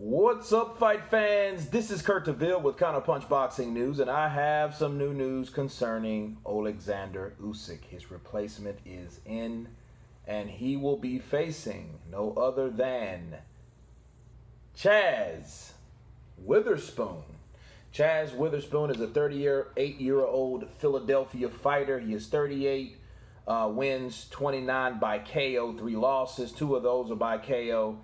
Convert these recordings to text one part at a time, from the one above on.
What's up, fight fans? This is Kurt DeVille with Counterpunch Boxing News, and I have some new news concerning Oleksandr Usyk. His replacement is in, and he will be facing no other than Chaz Witherspoon. Chaz Witherspoon is a 38-year-old Philadelphia fighter. He is 38 wins, 29 by KO, 3 losses. 2 of those are by KO.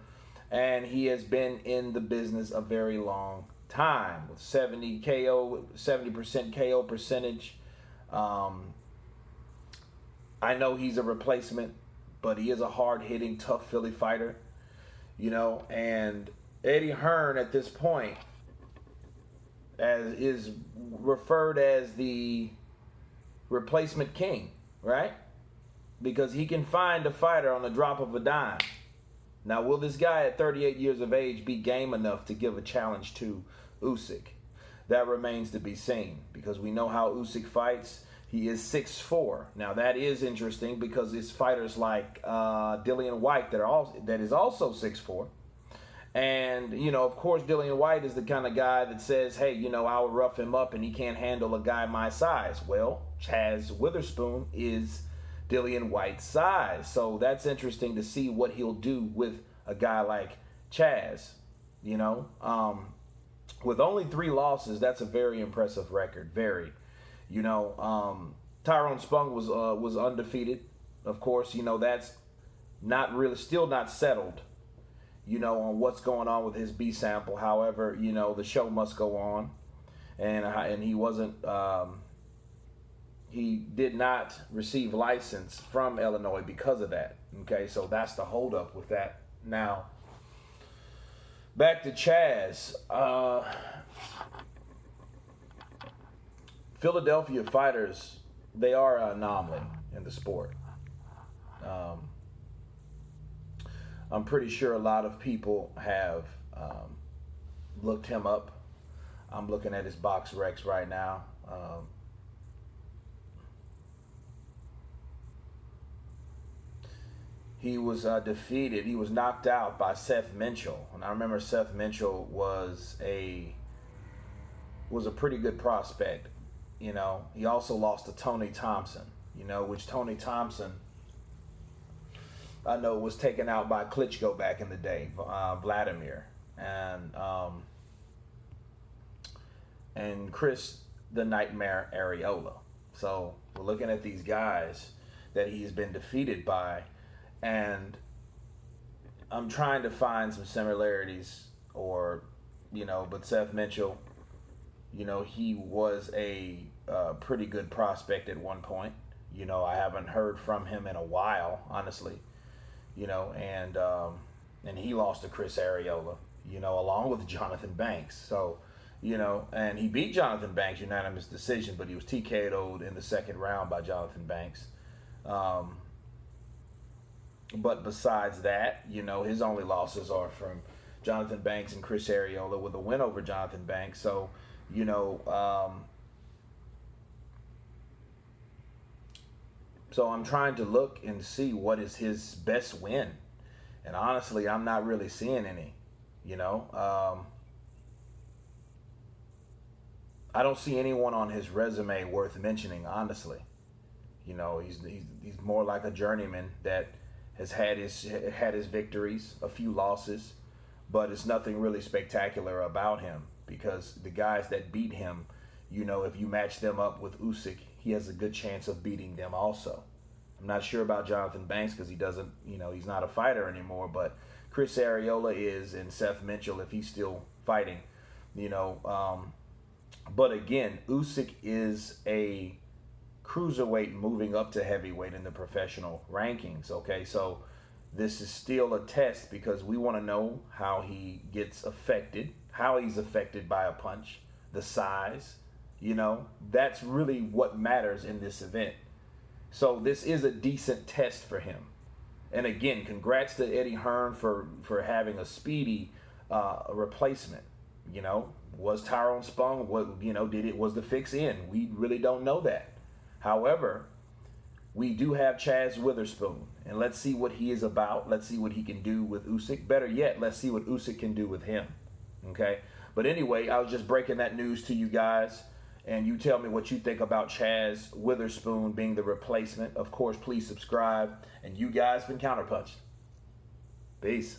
And he has been in the business a very long time with 70% KO percentage. I know he's a replacement, but he is a hard-hitting, tough Philly fighter, and Eddie Hearn at this point is referred as the replacement king, right? Because he can find a fighter on the drop of a dime. Now, will this guy at 38 years of age be game enough to give a challenge to Usyk? That remains to be seen, because we know how Usyk fights. He is 6'4". Now, that is interesting because it's fighters like Dillian Whyte that is also 6'4". And, of course, Dillian Whyte is the kind of guy that says, hey, I'll rough him up and he can't handle a guy my size. Well, Chaz Witherspoon is Dillian Whyte's size. So that's interesting to see what he'll do with a guy like Chaz. With only 3 losses, that's a very impressive record. Very. Tyrone Spong was undefeated. Of course, that's not really, still not settled, on what's going on with his B sample. However, the show must go on, and he wasn't. He did not receive license from Illinois because of that. Okay, so that's the holdup with that. Now, back to Chaz. Philadelphia fighters, they are an anomaly in the sport. I'm pretty sure a lot of people have looked him up. I'm looking at his box recs right now. He was defeated. He was knocked out by Seth Mitchell, and I remember Seth Mitchell was a pretty good prospect. He also lost to Tony Thompson. Which Tony Thompson, I know, was taken out by Klitschko back in the day, Vladimir, and Chris the Nightmare Areola. So we're looking at these guys that he's been defeated by. And I'm trying to find some similarities, but Seth Mitchell, he was a pretty good prospect at one point. I haven't heard from him in a while, honestly, and he lost to Chris Areola, along with Jonathan Banks. So, and he beat Jonathan Banks, unanimous decision, but he was TKO'd in the second round by Jonathan Banks. But besides that, his only losses are from Jonathan Banks and Chris Areola with a win over Jonathan Banks. So, so I'm trying to look and see what is his best win. And honestly, I'm not really seeing any, I don't see anyone on his resume worth mentioning, honestly. He's more like a journeyman that has had his victories, a few losses, but it's nothing really spectacular about him, because the guys that beat him, if you match them up with Usyk, he has a good chance of beating them also. I'm not sure about Jonathan Banks because he doesn't, he's not a fighter anymore, but Chris Areola is, and Seth Mitchell, if he's still fighting, but again, Usyk is a cruiserweight moving up to heavyweight in the professional rankings. Okay, so this is still a test, because we want to know how he gets affected, how he's affected by a punch, the size. That's really what matters in this event. So this is a decent test for him. And again, congrats to Eddie Hearn for having a speedy replacement. Was Tyrone Spong, was the fix in? We really don't know that. However, we do have Chaz Witherspoon, and let's see what he is about. Let's see what he can do with Usyk. Better yet, let's see what Usyk can do with him. Okay? But anyway, I was just breaking that news to you guys. And you tell me what you think about Chaz Witherspoon being the replacement. Of course, please subscribe. And you guys been Counterpunch. Peace.